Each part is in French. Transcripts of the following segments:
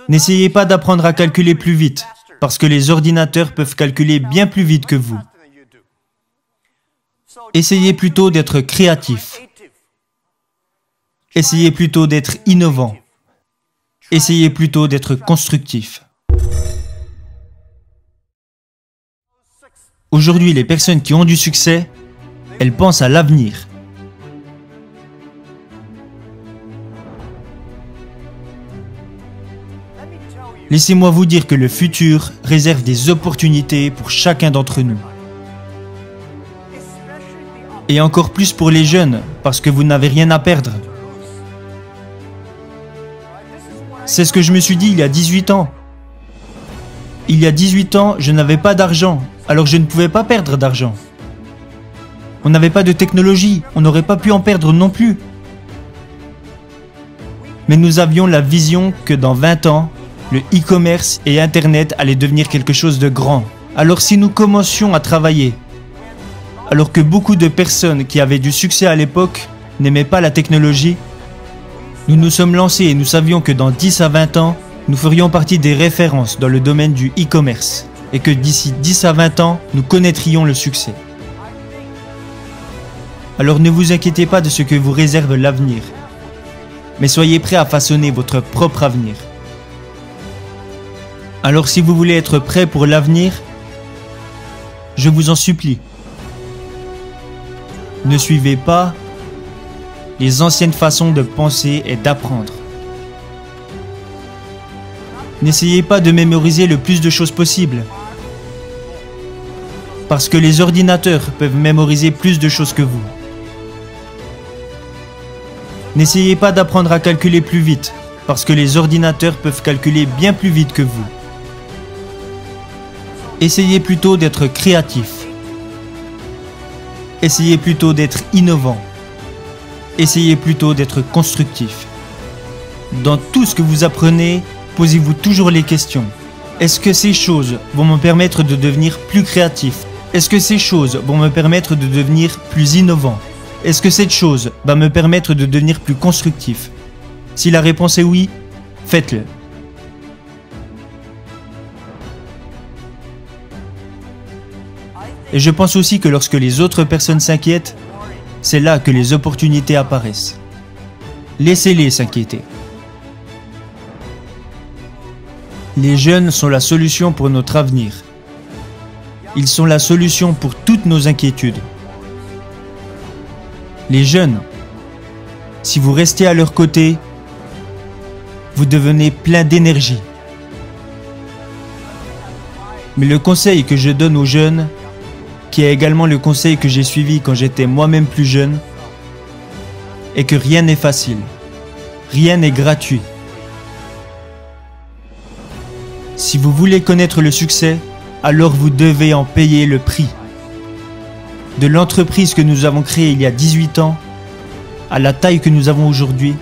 N'essayez pas d'apprendre à calculer plus vite, parce que les ordinateurs peuvent calculer bien plus vite que vous. Essayez plutôt d'être créatif. Essayez plutôt d'être innovant. Essayez plutôt d'être constructif. Aujourd'hui, les personnes qui ont du succès, elles pensent à l'avenir. Laissez-moi vous dire que le futur réserve des opportunités pour chacun d'entre nous. Et encore plus pour les jeunes, parce que vous n'avez rien à perdre. C'est ce que je me suis dit il y a 18 ans. Il y a 18 ans, je n'avais pas d'argent, alors je ne pouvais pas perdre d'argent. On n'avait pas de technologie, on n'aurait pas pu en perdre non plus. Mais nous avions la vision que dans 20 ans, le e-commerce et Internet allaient devenir quelque chose de grand. Alors si nous commencions à travailler, alors que beaucoup de personnes qui avaient du succès à l'époque n'aimaient pas la technologie, nous nous sommes lancés et nous savions que dans 10 à 20 ans, nous ferions partie des références dans le domaine du e-commerce et que d'ici 10 à 20 ans, nous connaîtrions le succès. Alors ne vous inquiétez pas de ce que vous réserve l'avenir, mais soyez prêts à façonner votre propre avenir. Alors si vous voulez être prêt pour l'avenir, je vous en supplie, ne suivez pas les anciennes façons de penser et d'apprendre. N'essayez pas de mémoriser le plus de choses possible, parce que les ordinateurs peuvent mémoriser plus de choses que vous. N'essayez pas d'apprendre à calculer plus vite, parce que les ordinateurs peuvent calculer bien plus vite que vous. Essayez plutôt d'être créatif. Essayez plutôt d'être innovant. Essayez plutôt d'être constructif. Dans tout ce que vous apprenez, posez-vous toujours les questions. Est-ce que ces choses vont me permettre de devenir plus créatif? Est-ce que ces choses vont me permettre de devenir plus innovant? Est-ce que cette chose va me permettre de devenir plus constructif? Si la réponse est oui, faites-le. Et je pense aussi que lorsque les autres personnes s'inquiètent, c'est là que les opportunités apparaissent. Laissez-les s'inquiéter. Les jeunes sont la solution pour notre avenir. Ils sont la solution pour toutes nos inquiétudes. Les jeunes, si vous restez à leur côté, vous devenez plein d'énergie. Mais le conseil que je donne aux jeunes, qui est également le conseil que j'ai suivi quand j'étais moi-même plus jeune, est que rien n'est facile, rien n'est gratuit. Si vous voulez connaître le succès, alors vous devez en payer le prix. De l'entreprise que nous avons créée il y a 18 ans, à la taille que nous avons aujourd'hui,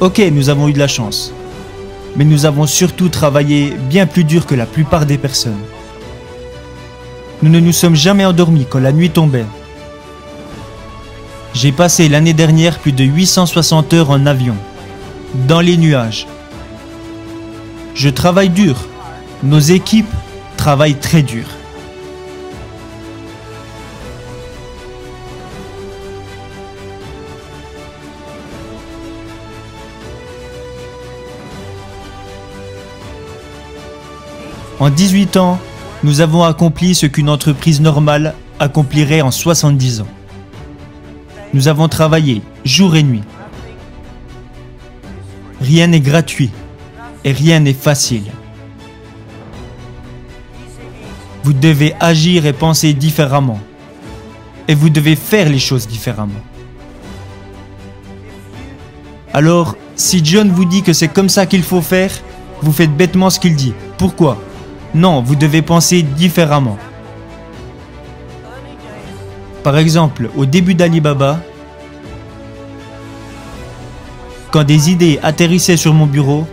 ok, nous avons eu de la chance, mais nous avons surtout travaillé bien plus dur que la plupart des personnes. Nous ne nous sommes jamais endormis quand la nuit tombait. J'ai passé l'année dernière plus de 860 heures en avion, dans les nuages. Je travaille dur. Nos équipes travaillent très dur. En 18 ans, nous avons accompli ce qu'une entreprise normale accomplirait en 70 ans. Nous avons travaillé jour et nuit. Rien n'est gratuit et rien n'est facile. Vous devez agir et penser différemment. Et vous devez faire les choses différemment. Alors, si John vous dit que c'est comme ça qu'il faut faire, vous faites bêtement ce qu'il dit. Pourquoi ? Non, vous devez penser différemment. Par exemple, au début d'Alibaba, quand des idées atterrissaient sur mon bureau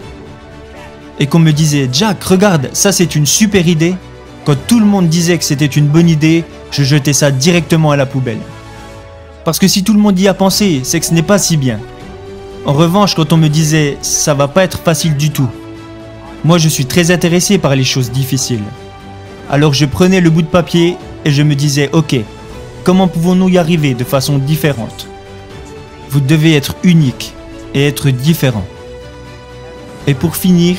et qu'on me disait « Jack, regarde, ça c'est une super idée », quand tout le monde disait que c'était une bonne idée, je jetais ça directement à la poubelle. Parce que si tout le monde y a pensé, c'est que ce n'est pas si bien. En revanche, quand on me disait « ça va pas être facile du tout », Moi, je suis très intéressé par les choses difficiles. Alors je prenais le bout de papier et je me disais, ok, comment pouvons-nous y arriver de façon différente? Vous devez être unique et être différent. Et pour finir,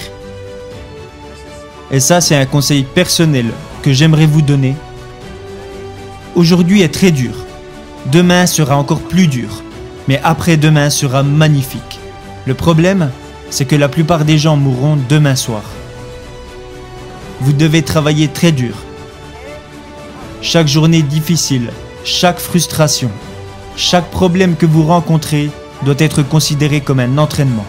et ça c'est un conseil personnel que j'aimerais vous donner, aujourd'hui est très dur, demain sera encore plus dur, mais après-demain sera magnifique. Le problème, c'est que la plupart des gens mourront demain soir. Vous devez travailler très dur. Chaque journée difficile, chaque frustration, chaque problème que vous rencontrez doit être considéré comme un entraînement.